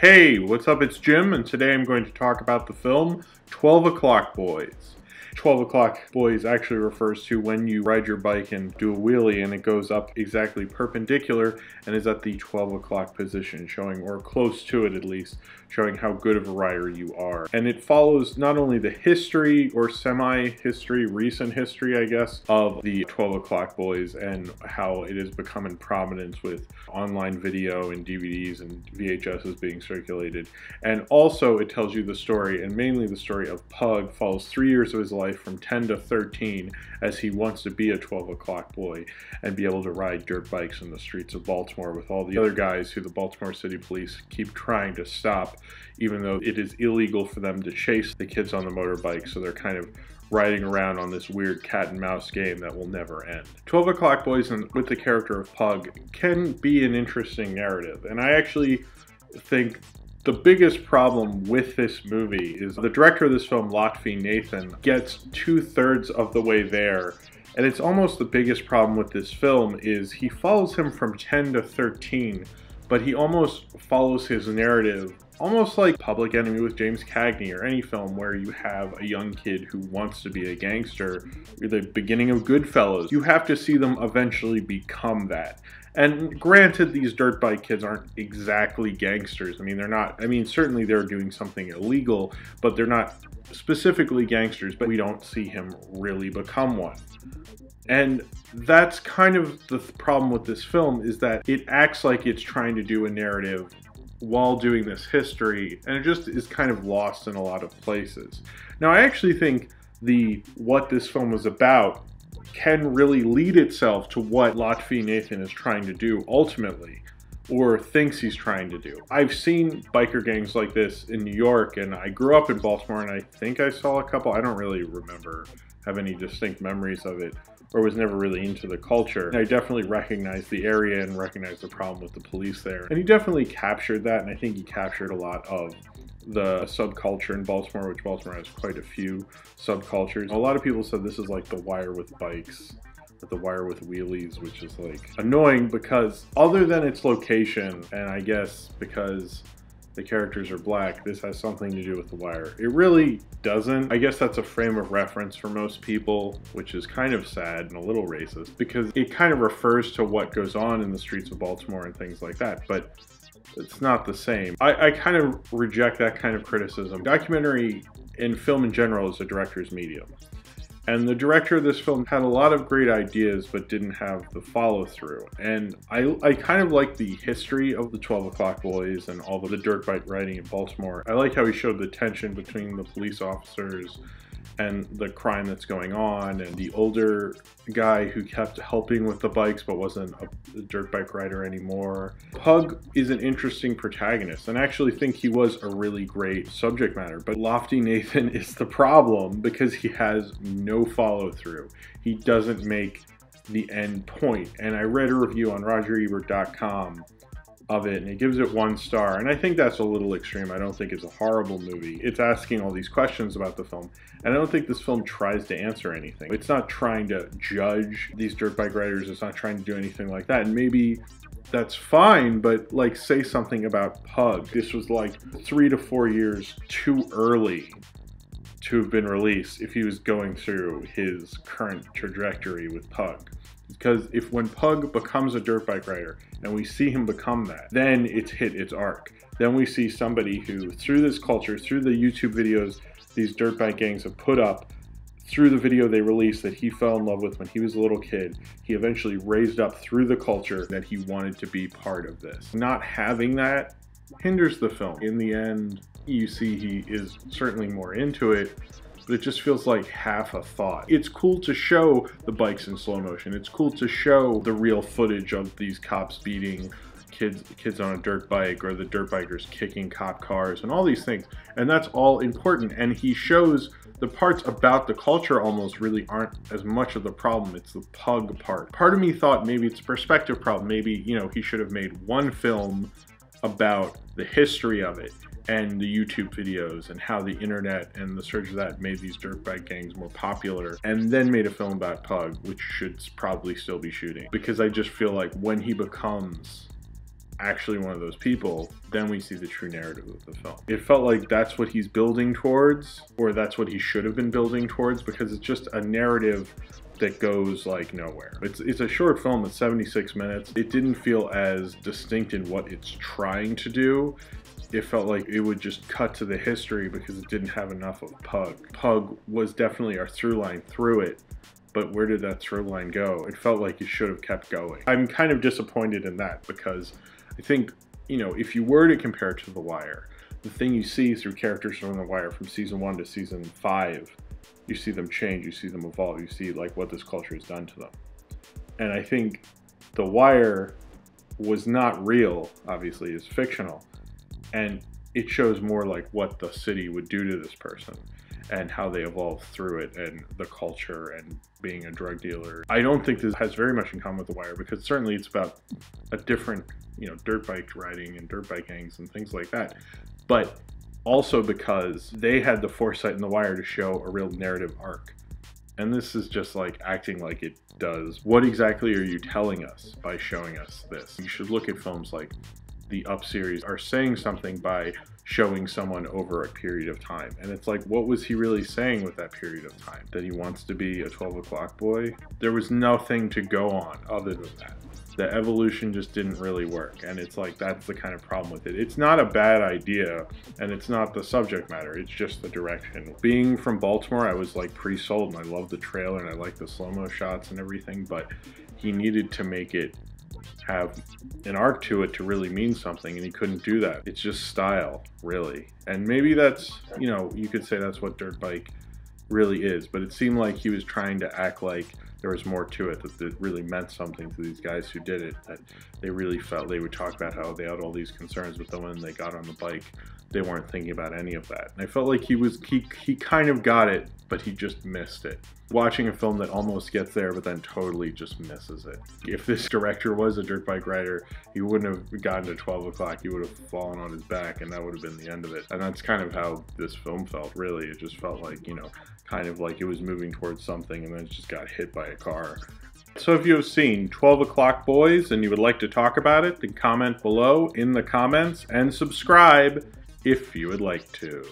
Hey, what's up? It's Jim, and today I'm going to talk about the film 12 O'Clock Boys. 12 O'Clock Boys actually refers to when you ride your bike and do a wheelie and it goes up exactly perpendicular and is at the 12 o'clock position, showing, or close to it at least, showing how good of a rider you are. And it follows not only the history or semi-history, recent history I guess, of the 12 O'Clock Boys and how it has become in prominence with online video and DVDs and VHSs being circulated. And also it tells you the story, and mainly the story of Pug, follows 3 years of his life from 10 to 13 as he wants to be a 12 o'clock boy and be able to ride dirt bikes in the streets of Baltimore with all the other guys who the Baltimore City Police keep trying to stop, even though it is illegal for them to chase the kids on the motorbike, so they're kind of riding around on this weird cat and mouse game that will never end. 12 O'Clock Boys and with the character of Pug can be an interesting narrative, and I actually think the biggest problem with this movie is the director of this film, Lotfi Nathan, gets 2/3 of the way there. And it's almost the biggest problem with this film is he follows him from 10 to 13, but he almost follows his narrative almost like Public Enemy with James Cagney, or any film where you have a young kid who wants to be a gangster, or the beginning of Goodfellas. You have to see them eventually become that. And granted, these dirt bike kids aren't exactly gangsters. I mean, they're not, certainly they're doing something illegal, but they're not specifically gangsters, but we don't see him really become one. And that's kind of the problem with this film, is that it acts like it's trying to do a narrative while doing this history, and it just is kind of lost in a lot of places. Now, I actually think what this film was about can really lead itself to what Lotfi Nathan is trying to do ultimately, or thinks he's trying to do. I've seen biker gangs like this in New York, and I grew up in Baltimore, and I think I saw a couple. I don't really have any distinct memories of it, or was never really into the culture. And I definitely recognize the area and recognize the problem with the police there. And he definitely captured that, and I think he captured a lot of the subculture in Baltimore, which Baltimore has quite a few subcultures. A lot of people said this is like The Wire with bikes, or The Wire with wheelies, which is like annoying because other than its location, and I guess because the characters are black, this has something to do with The Wire. It really doesn't. I guess that's a frame of reference for most people, which is kind of sad and a little racist, because it kind of refers to what goes on in the streets of Baltimore and things like that, but it's not the same. I kind of reject that kind of criticism. Documentary and film in general is a director's medium. And the director of this film had a lot of great ideas, but didn't have the follow-through. And I kind of like the history of the 12 O'Clock Boys and all of the dirt bike riding in Baltimore. I like how he showed the tension between the police officers and the crime that's going on, and the older guy who kept helping with the bikes but wasn't a dirt bike rider anymore. Pug is an interesting protagonist, and I actually think he was a really great subject matter, but Lotfi Nathan is the problem because he has no follow-through. He doesn't make the end point. And I read a review on RogerEbert.com of it, and it gives it 1 star, and I think that's a little extreme. I don't think it's a horrible movie. It's asking all these questions about the film, and I don't think this film tries to answer anything. It's not trying to judge these dirt bike riders. It's not trying to do anything like that, and maybe that's fine, but like, say something about Pug. This was like 3 to 4 years too early to have been released if he was going through his current trajectory with Pug. Because when Pug becomes a dirt bike rider and we see him become that, then it's hit its arc. Then we see somebody who, through this culture, through the YouTube videos these dirt bike gangs have put up, through the video they released that he fell in love with when he was a little kid, he eventually raised up through the culture that he wanted to be part of this. Not having that hinders the film. In the end, you see he is certainly more into it, but it just feels like half a thought. It's cool to show the bikes in slow motion. It's cool to show the real footage of these cops beating kids on a dirt bike, or the dirt bikers kicking cop cars, and all these things. And that's all important. And he shows the parts about the culture almost really aren't as much of the problem. It's the Pug part. Part of me thought maybe it's a perspective problem. Maybe, he should have made one film about the history of it and the YouTube videos and how the internet and the surge of that made these dirt bike gangs more popular, and then made a film about Pug, which should probably still be shooting. Because I just feel like when he becomes actually one of those people, then we see the true narrative of the film. It felt like that's what he's building towards, or that's what he should have been building towards, because it's just a narrative that goes like nowhere. It's a short film, it's 76 minutes. It didn't feel as distinct in what it's trying to do. It felt like it would just cut to the history because it didn't have enough of Pug. Pug was definitely our through line through it, but where did that through line go? It felt like it should have kept going. I'm kind of disappointed in that, because I think, you know, if you were to compare it to The Wire, the thing you see through characters from The Wire from season 1 to season 5, you see them change, you see them evolve, you see like what this culture has done to them. And I think The Wire was not real, obviously, it's fictional. And it shows more like what the city would do to this person and how they evolved through it, and the culture and being a drug dealer. I don't think this has very much in common with The Wire, because certainly it's about a different, you know, dirt bike riding and dirt bike gangs and things like that. But also because they had the foresight in The Wire to show a real narrative arc. And this is just like acting like it does. What exactly are you telling us by showing us this? You should look at films like the Up series are saying something by showing someone over a period of time. And it's like, what was he really saying with that period of time? That he wants to be a 12 o'clock boy? There was nothing to go on other than that. The evolution just didn't really work. And it's like, that's the kind of problem with it. It's not a bad idea, and it's not the subject matter, it's just the direction. Being from Baltimore, I was like pre-sold, and I loved the trailer and I liked the slow-mo shots and everything, but he needed to make it have an arc to it to really mean something, and he couldn't do that. It's just style, really. And maybe that's, you know, you could say that's what dirt bike really is, but it seemed like he was trying to act like there was more to it, that it really meant something to these guys who did it, that they really felt. They would talk about how they had all these concerns, but then when they got on the bike, they weren't thinking about any of that. And I felt like he kind of got it, but he just missed it. Watching a film that almost gets there, but then totally just misses it. If this director was a dirt bike rider, he wouldn't have gotten to 12 o'clock. He would have fallen on his back, and that would have been the end of it. And that's kind of how this film felt, really. It just felt like, you know, kind of like it was moving towards something, and then it just got hit by a car. So if you have seen 12 O'Clock Boys and you would like to talk about it, then comment below in the comments, and subscribe if you would like to.